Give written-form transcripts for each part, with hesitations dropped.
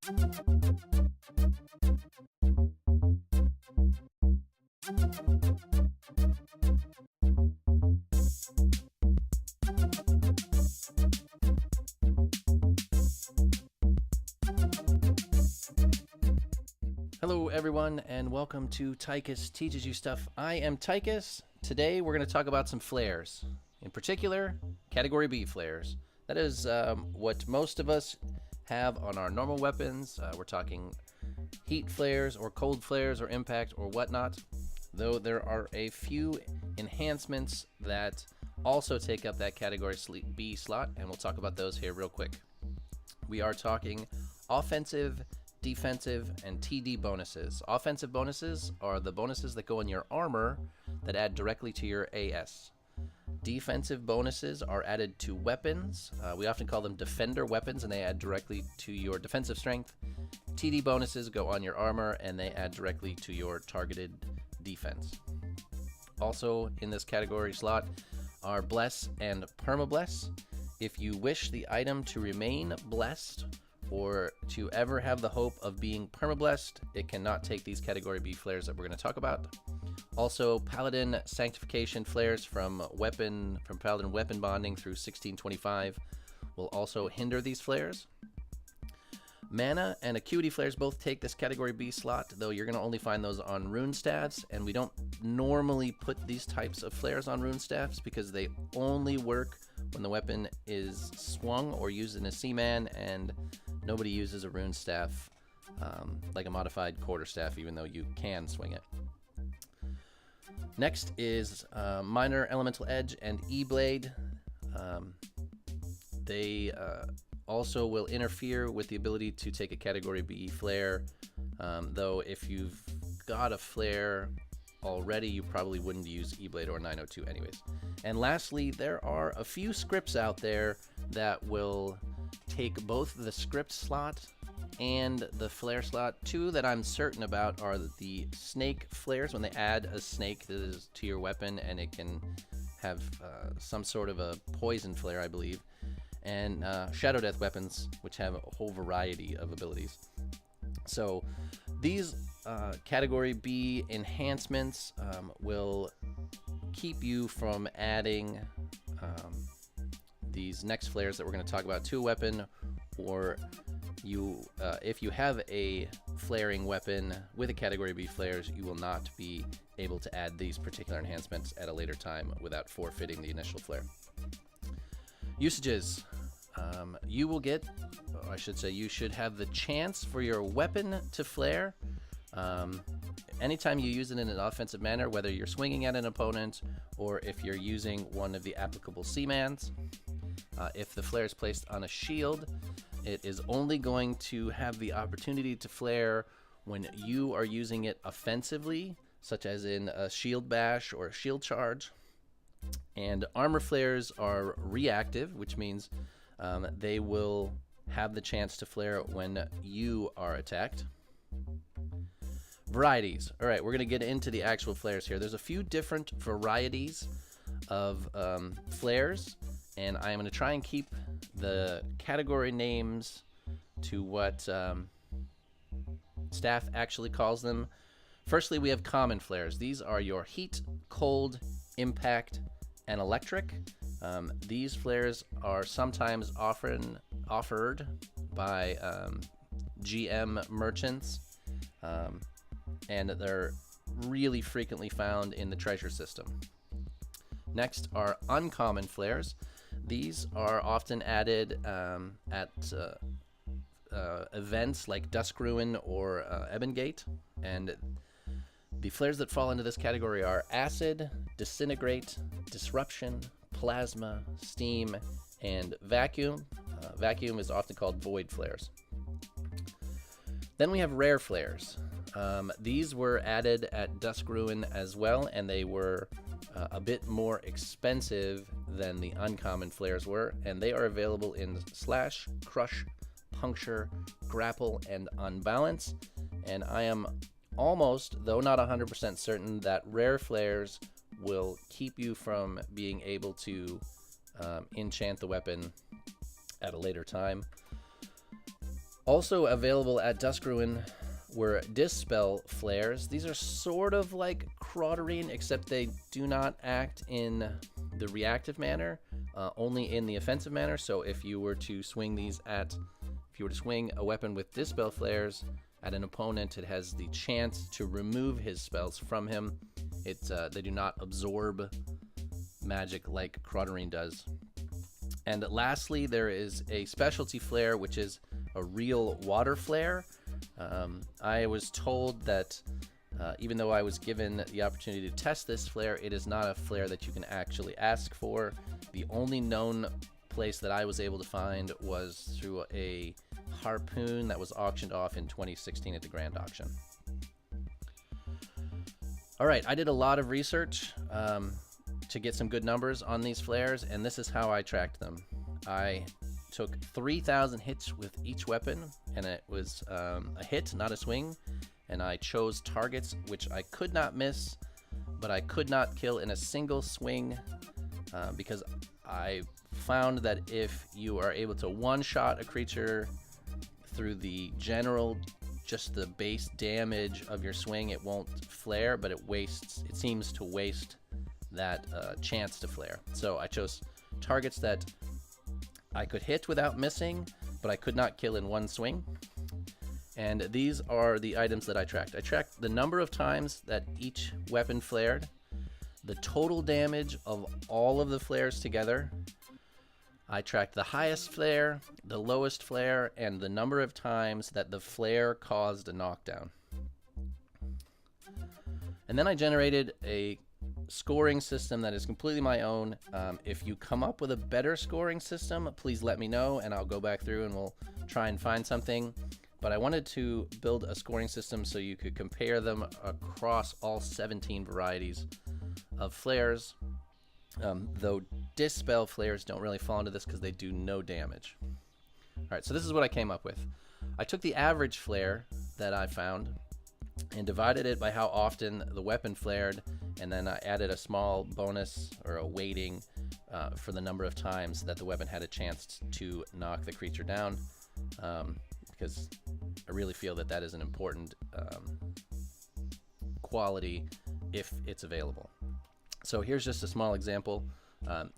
Hello everyone and welcome to Tychus Teaches You Stuff. I am Tychus. Today we're going to talk about some flares. In particular, Category B flares. That is what most of us have on our normal weapons. We're talking heat flares or cold flares or impact or whatnot. Though there are a few enhancements that also take up that Category B slot, and we'll talk about those here real quick. We are talking offensive, defensive, and TD bonuses. Offensive bonuses are the bonuses that go in your armor that add directly to your AS. Defensive bonuses are added to weapons. We often call them defender weapons, and they add directly to your defensive strength. TD bonuses go on your armor, and they add directly to your targeted defense. Also in this category slot are Bless and Permabless. If you wish the item to remain blessed or to ever have the hope of being permablessed, it cannot take these Category B flares that we're going to talk about. Also, Paladin Sanctification flares from Paladin weapon bonding through 1625 will also hinder these flares. Mana and Acuity flares both take this Category B slot, though you're going to only find those on rune staffs, and we don't normally put these types of flares on rune staffs because they only work when the weapon is swung or used in a seaman, and nobody uses a rune staff like a modified quarterstaff, even though you can swing it. Next is Minor Elemental Edge and E-Blade. They also will interfere with the ability to take a Category B flare, though if you've got a flare already, you probably wouldn't use E-Blade or 902 anyways. And lastly, there are a few scripts out there that will take both the script slot and the flare slot. Two that I'm certain about are the snake flares, when they add a snake to your weapon, and it can have some sort of a poison flare, I believe, and Shadow Death weapons, which have a whole variety of abilities. So these Category B enhancements will keep you from adding these next flares that we're going to talk about to a weapon, or if you have a flaring weapon with a Category B flares, you will not be able to add these particular enhancements at a later time without forfeiting the initial flare. Usages. You will get, or I should say, you should have the chance for your weapon to flare anytime you use it in an offensive manner, whether you're swinging at an opponent or if you're using one of the applicable seamans. If the flare is placed on a shield, it is only going to have the opportunity to flare when you are using it offensively, such as in a shield bash or a shield charge. And armor flares are reactive, which means they will have the chance to flare when you are attacked. Varieties. All right, we're going to get into the actual flares here. There's a few different varieties of flares, and I am going to try and keep the category names to what staff actually calls them. Firstly, we have common flares. These are your heat, cold, impact, and electric. These flares are sometimes offered by GM merchants, and they're really frequently found in the treasure system. Next are uncommon flares. These are often added at events like Dusk Ruin or Ebongate, and the flares that fall into this category are Acid, Disintegrate, Disruption, Plasma, Steam, and Vacuum. Vacuum is often called Void flares. Then we have rare flares. These were added at Dusk Ruin as well, and they were a bit more expensive than the uncommon flares were, and they are available in Slash, Crush, Puncture, Grapple, and Unbalance. And I am almost, though not 100% certain, that rare flares will keep you from being able to enchant the weapon at a later time. Also available at Dusk Ruin were Dispel Flares. These are sort of like Crotterine, except they do not act in the reactive manner, only in the offensive manner. So if you were to swing a weapon with Dispel Flares at an opponent, it has the chance to remove his spells from him. They do not absorb magic like Crotterine does. And lastly, there is a specialty flare, which is a real water flare. I was told that even though I was given the opportunity to test this flare, it is not a flare that you can actually ask for. The only known place that I was able to find was through a harpoon that was auctioned off in 2016 at the Grand Auction. All right, I did a lot of research to get some good numbers on these flares, and this is how I tracked them. I took 3,000 hits with each weapon, and it was a hit, not a swing, and I chose targets which I could not miss, but I could not kill in a single swing, because I found that if you are able to one-shot a creature through the general, just the base damage of your swing, it won't flare, but it seems to waste that chance to flare. So I chose targets that I could hit without missing, but I could not kill in one swing. And these are the items that I tracked. I tracked the number of times that each weapon flared, the total damage of all of the flares together. I tracked the highest flare, the lowest flare, and the number of times that the flare caused a knockdown. And then I generated a scoring system that is completely my own. If you come up with a better scoring system, please let me know, and I'll go back through and we'll try and find something. But I wanted to build a scoring system so you could compare them across all 17 varieties of flares. Though Dispel flares don't really fall into this because they do no damage. Alright, so this is what I came up with. I took the average flare that I found and divided it by how often the weapon flared, and then I added a small bonus or a weighting for the number of times that the weapon had a chance to knock the creature down, because I really feel that that is an important quality if it's available. So here's just a small example.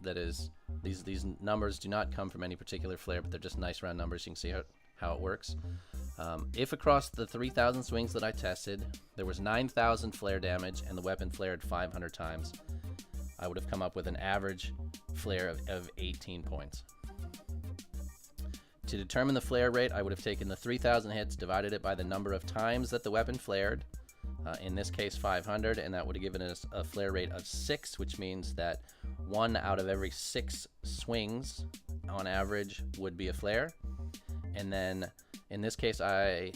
That is, these numbers do not come from any particular flare, but they're just nice round numbers. You can see how it works. If across the 3,000 swings that I tested, there was 9,000 flare damage and the weapon flared 500 times, I would have come up with an average flare of 18 points. To determine the flare rate, I would have taken the 3,000 hits, divided it by the number of times that the weapon flared, in this case 500, and that would have given us a flare rate of 6, which means that 1 out of every 6 swings on average would be a flare. And then in this case, in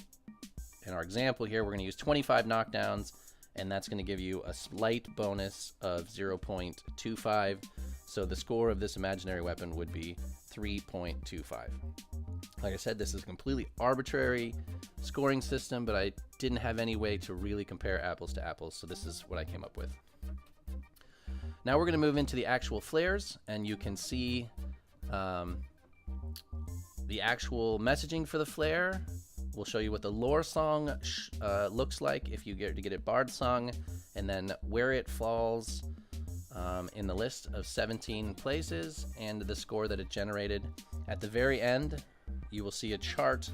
our example here, we're going to use 25 knockdowns, and that's going to give you a slight bonus of 0.25. So the score of this imaginary weapon would be 3.25. Like I said, this is a completely arbitrary scoring system, but I didn't have any way to really compare apples to apples, so this is what I came up with. Now we're going to move into the actual flares, and you can see the actual messaging for the flare. We'll show you what the lore song looks like if you get it bard sung, and then where it falls in the list of 17 places, and the score that it generated. At the very end, you will see a chart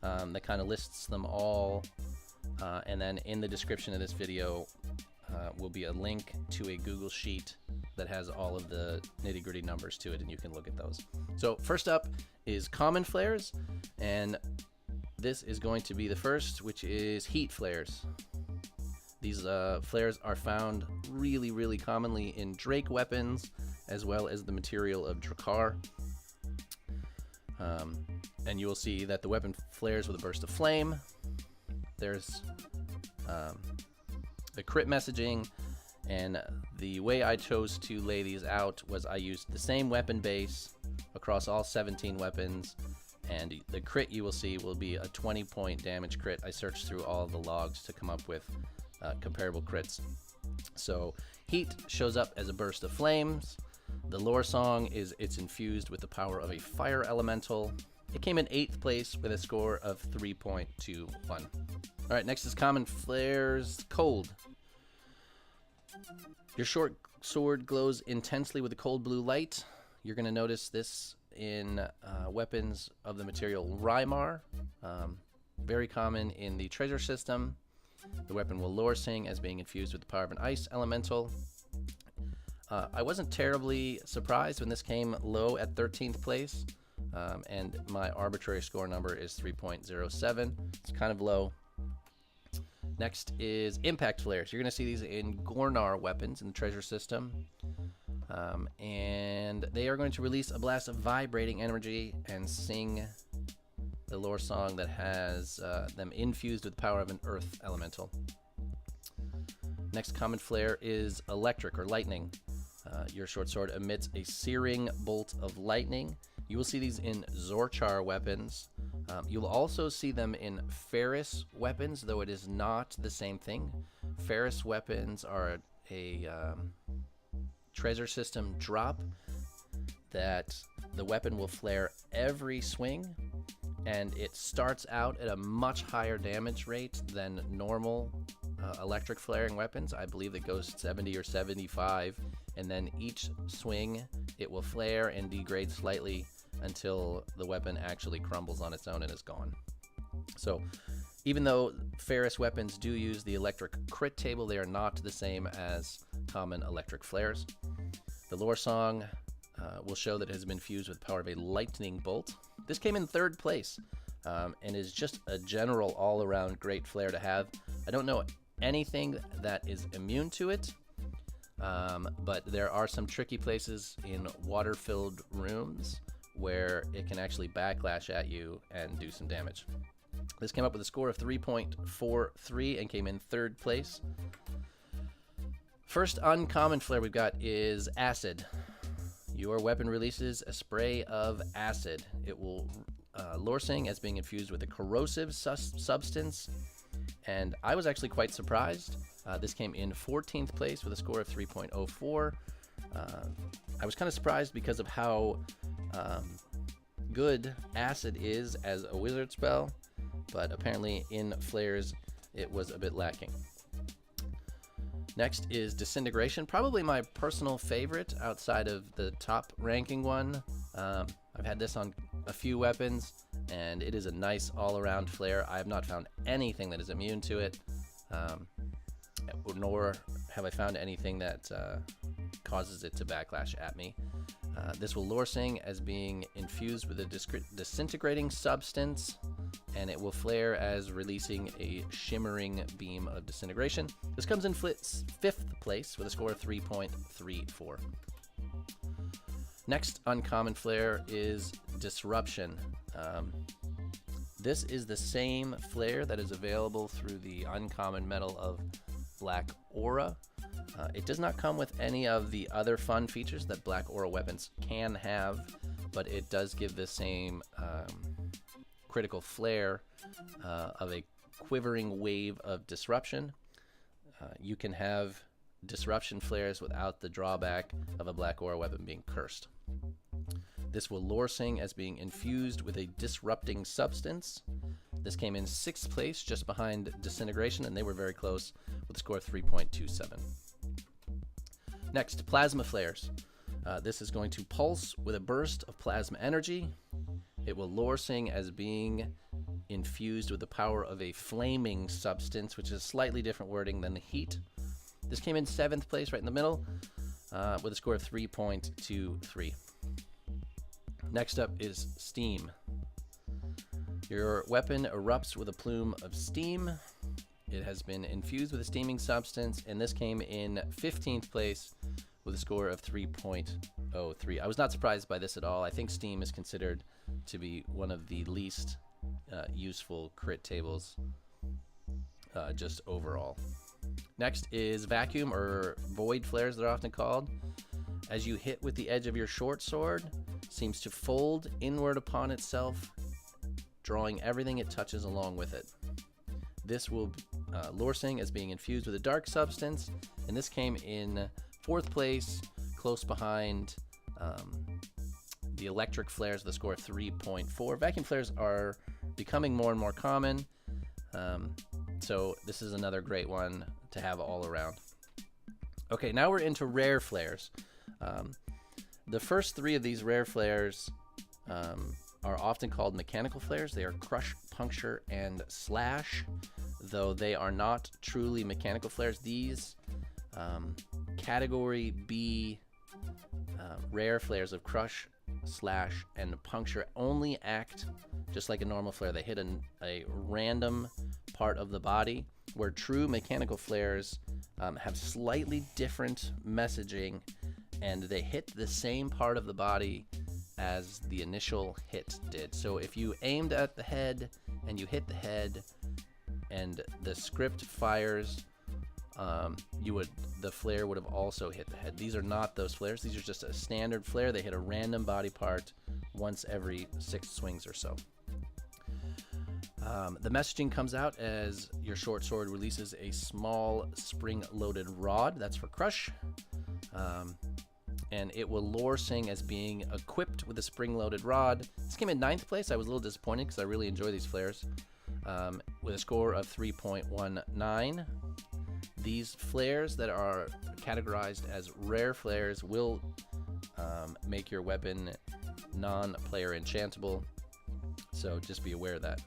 that kind of lists them all, and then in the description of this video will be a link to a Google Sheet that has all of the nitty-gritty numbers to it, and you can look at those. So first up is common flares, and this is going to be the first, which is heat flares. These flares are found really, really commonly in Drake weapons, as well as the material of Drakkar. And you will see that the weapon flares with a burst of flame. There's the crit messaging, and the way I chose to lay these out was I used the same weapon base across all 17 weapons, and the crit you will see will be a 20-point damage crit. I searched through all the logs to come up with comparable crits. So heat shows up as a burst of flames. The lore song is it's infused with the power of a fire elemental. It came in 8th place with a score of 3.21. All right, next is common flares. Cold. Your short sword glows intensely with a cold blue light. You're going to notice this in weapons of the material Rymar. Very common in the treasure system. The weapon will lore sing as being infused with the power of an ice elemental. I wasn't terribly surprised when this came low at 13th place, and my arbitrary score number is 3.07. It's kind of low. Next is impact flares. You're going to see these in Gornar weapons in the treasure system, and they are going to release a blast of vibrating energy and sing the lore song that has them infused with the power of an earth elemental. Next common flare is electric or lightning. Your short sword emits a searing bolt of lightning. You will see these in Zorchar weapons. You'll also see them in Ferris weapons, though it is not the same thing. Ferris weapons are a treasure system drop that the weapon will flare every swing, and it starts out at a much higher damage rate than normal electric flaring weapons. I believe it goes 70 or 75, and then each swing it will flare and degrade slightly until the weapon actually crumbles on its own and is gone. So even though Ferris weapons do use the electric crit table, they are not the same as common electric flares. The lore song will show that it has been fused with the power of a lightning bolt. This came in 3rd place and is just a general all-around great flare to have. I don't know anything that is immune to it, but there are some tricky places in water-filled rooms where it can actually backlash at you and do some damage. This came up with a score of 3.43 and came in 3rd place. First uncommon flare we've got is acid. Your weapon releases a spray of acid. It will lore sing as being infused with a corrosive substance, and I was actually quite surprised. This came in 14th place with a score of 3.04. I was kind of surprised because of how good acid is as a wizard spell, but apparently in flares it was a bit lacking. Next is disintegration, probably my personal favorite outside of the top ranking one. I've had this on a few weapons, and it is a nice all-around flare. I have not found anything that is immune to it, nor have I found anything that causes it to backlash at me. This will lore sing as being infused with a disintegrating substance, and it will flare as releasing a shimmering beam of disintegration. This comes in 5th place with a score of 3.34. Next uncommon flare is disruption. This is the same flare that is available through the uncommon metal of Black Aura. It does not come with any of the other fun features that Black Aura weapons can have, but it does give the same critical flare of a quivering wave of disruption. You can have disruption flares without the drawback of a Black Aura weapon being cursed. This will lore sing as being infused with a disrupting substance. This came in 6th place, just behind disintegration, and they were very close with a score of 3.27. Next, plasma flares. This is going to pulse with a burst of plasma energy. It will lore sing as being infused with the power of a flaming substance, which is slightly different wording than the heat. This came in 7th place, right in the middle, with a score of 3.23. Next up is steam. Your weapon erupts with a plume of steam. It has been infused with a steaming substance, and this came in 15th place with a score of 3.03. I was not surprised by this at all. I think steam is considered to be one of the least useful crit tables just overall. Next is vacuum, or void flares they're often called. As you hit with the edge of your short sword, seems to fold inward upon itself, drawing everything it touches along with it. This will lore sing as being infused with a dark substance, and this came in 4th place, close behind the electric flares with a score of 3.4. Vacuum flares are becoming more and more common, so this is another great one to have all around. Okay, now we're into rare flares. The first three of these rare flares are often called mechanical flares. They are crush, puncture, and slash, though they are not truly mechanical flares. These category B rare flares of crush, slash, and puncture only act just like a normal flare. They hit a random part of the body, where true mechanical flares have slightly different messaging, and they hit the same part of the body as the initial hit did. So if you aimed at the head and you hit the head and the script fires, the flare would have also hit the head. These are not those flares. These are just a standard flare. They hit a random body part once every 6 swings or so. The messaging comes out as your short sword releases a small spring-loaded rod. That's for crush. And it will lore sing as being equipped with a spring-loaded rod. This came in 9th place. I was a little disappointed because I really enjoy these flares. With a score of 3.19. These flares that are categorized as rare flares will make your weapon non-player enchantable, so just be aware of that.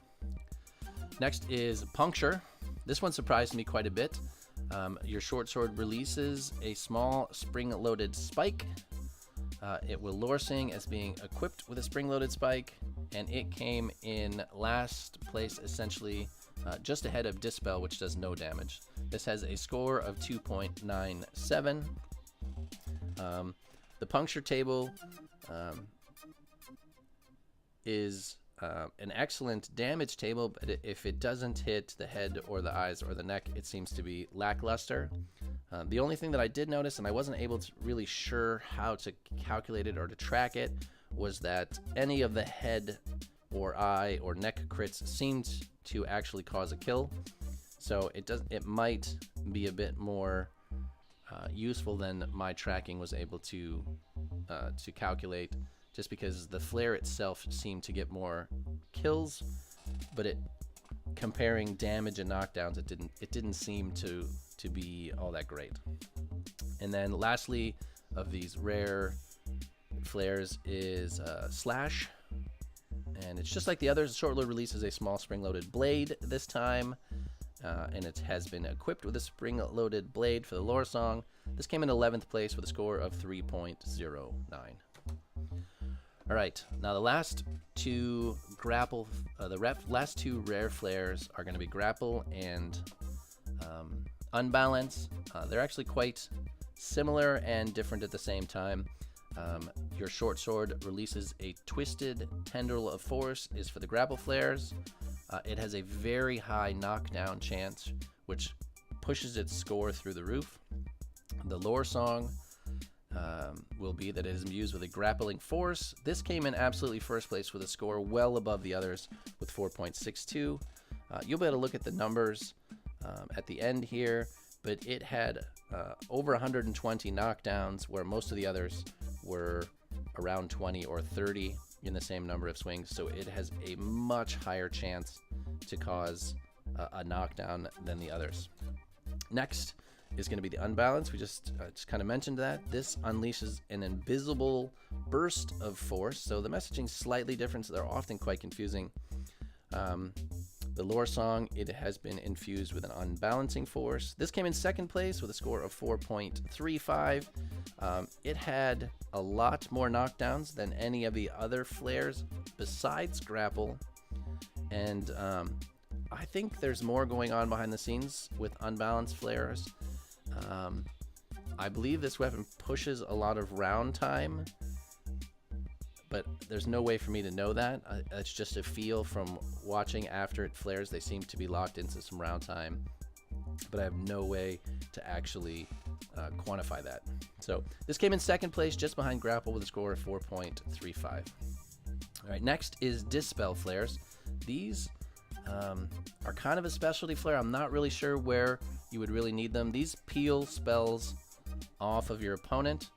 Next is puncture. This one surprised me quite a bit. Your short sword releases a small spring-loaded spike. It will lore sing as being equipped with a spring-loaded spike, and it came in last place, essentially just ahead of Dispel, which does no damage. This has a score of 2.97. The puncture table is an excellent damage table, but if it doesn't hit the head or the eyes or the neck, it seems to be lackluster. The only thing that I did notice, and I wasn't able to really sure how to calculate it or to track it, was that any of the head or eye or neck crits seemed to actually cause a kill. So it might be a bit more useful than my tracking was able to calculate, just because the flare itself seemed to get more kills, but comparing damage and knockdowns, it didn't seem to be all that great. And then lastly of these rare flares is slash, and it's just like the others. Short load releases a small spring-loaded blade this time, and it has been equipped with a spring-loaded blade for the lore song. This came in 11th place with a score of 3.09. All right, now the last two last two rare flares are going to be grapple and unbalance. They're actually quite similar and different at the same time. Your short sword releases a twisted tendril of force is for the grapple flares. It has a very high knockdown chance, which pushes its score through the roof. The lore song will be that it is imbued with a grappling force. This came in absolutely first place with a score well above the others with 4.62. You'll be able to look at the numbers at the end here, but it had over 120 knockdowns, where most of the others were around 20 or 30 in the same number of swings. So it has a much higher chance to cause a knockdown than the others. Next is going to be the unbalance. We just kind of mentioned that. This unleashes an invisible burst of force. So the messaging's slightly different, so they're often quite confusing. The lore song, it has been infused with an unbalancing force. This came in second place with a score of 4.35. It had a lot more knockdowns than any of the other flares besides grapple. And I think there's more going on behind the scenes with unbalanced flares. I believe this weapon pushes a lot of round time, but there's no way for me to know that. It's just a feel from watching after it flares. They seem to be locked into some round time, but I have no way to actually quantify that. So this came in second place just behind grapple with a score of 4.35. All right, next is dispel flares. These are kind of a specialty flare. I'm not really sure where you would really need them. These peel spells off of your opponent.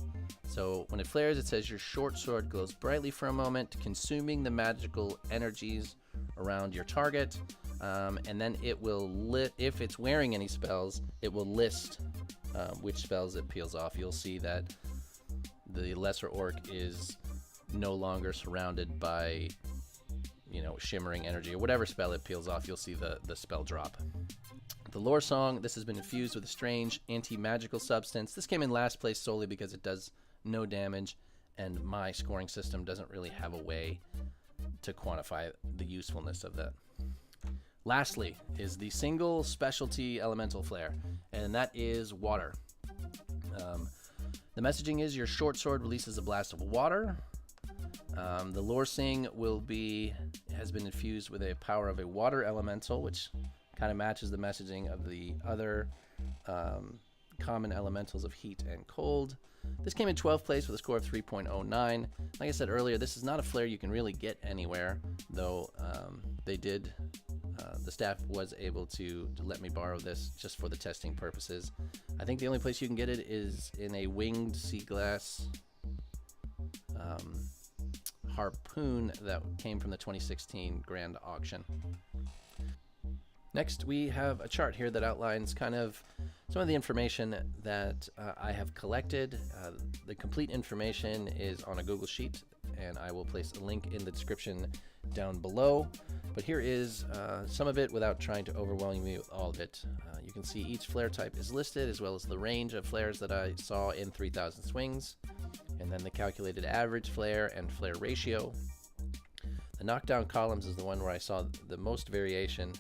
So when it flares, it says your short sword glows brightly for a moment, consuming the magical energies around your target. And then it will if it's wearing any spells, it will list which spells it peels off. You'll see that the lesser orc is no longer surrounded by, shimmering energy or whatever spell it peels off. You'll see the spell drop. The lore song, this has been infused with a strange anti-magical substance. This came in last place solely because it does no damage, and my scoring system doesn't really have a way to quantify the usefulness of that. Lastly is the single specialty elemental flare, and that is water. The messaging is your short sword releases a blast of water. The lore sing has been infused with a power of a water elemental, which kind of matches the messaging of the other common elementals of heat and cold. This came in 12th place with a score of 3.09. Like I said earlier, this is not a flare you can really get anywhere, though the staff was able to let me borrow this just for the testing purposes. I think the only place you can get it is in a winged sea glass harpoon that came from the 2016 grand auction. Next, we have a chart here that outlines kind of some of the information that I have collected. The complete information is on a Google Sheet, and I will place a link in the description down below. But here is some of it without trying to overwhelm you with all of it. You can see each flare type is listed, as well as the range of flares that I saw in 3,000 swings, and then the calculated average flare and flare ratio. The knockdown columns is the one where I saw the most variation,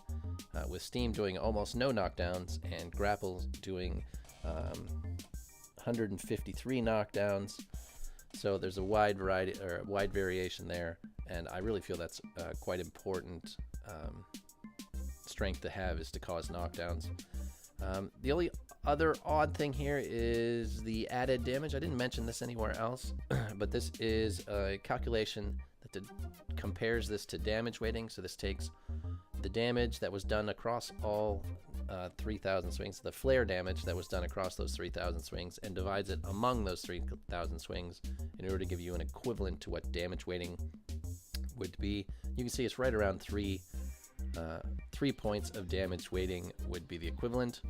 with Steam doing almost no knockdowns and Grapple doing 153 knockdowns. So there's a wide variety or wide variation there, and I really feel that's quite important strength to have, is to cause knockdowns. The only other odd thing here is the added damage. I didn't mention this anywhere else, but this is a calculation that compares this to damage weighting. So this takes the damage that was done across all 3,000 swings, the flare damage that was done across those 3,000 swings, and divides it among those 3,000 swings in order to give you an equivalent to what damage weighting would be. You can see it's right around 3 points of damage weighting would be the equivalent.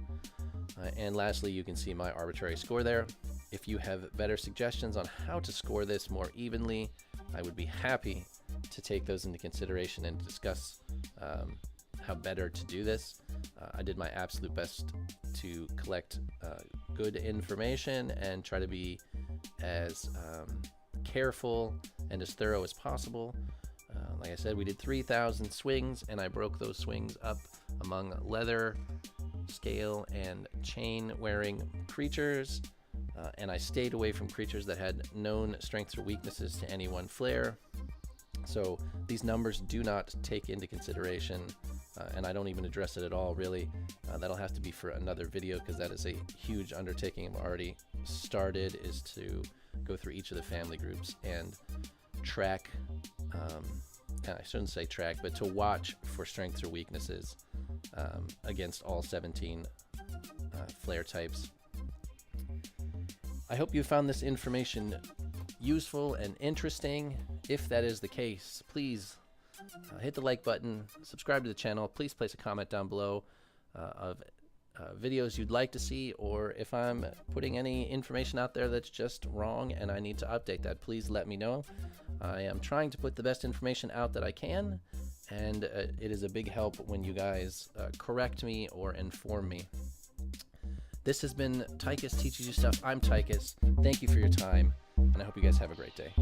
And lastly, you can see my arbitrary score there. If you have better suggestions on how to score this more evenly, I would be happy to take those into consideration and discuss how better to do this. I did my absolute best to collect good information and try to be as careful and as thorough as possible. Like I said, we did 3,000 swings, and I broke those swings up among leather, scale, and chain wearing creatures, and I stayed away from creatures that had known strengths or weaknesses to any one flare. So these numbers do not take into consideration, and I don't even address it at all, really. That'll have to be for another video, because that is a huge undertaking I've already started, is to go through each of the family groups and track, and I shouldn't say track, but to watch for strengths or weaknesses against all 17 flare types. I hope you found this information useful and interesting. If that is the case, please hit the like button, subscribe to the channel. Please place a comment down below of videos you'd like to see, or if I'm putting any information out there that's just wrong and I need to update that, please let me know. I am trying to put the best information out that I can, and it is a big help when you guys correct me or inform me. This has been Tychus Teaches You Stuff. I'm Tychus. Thank you for your time, and I hope you guys have a great day.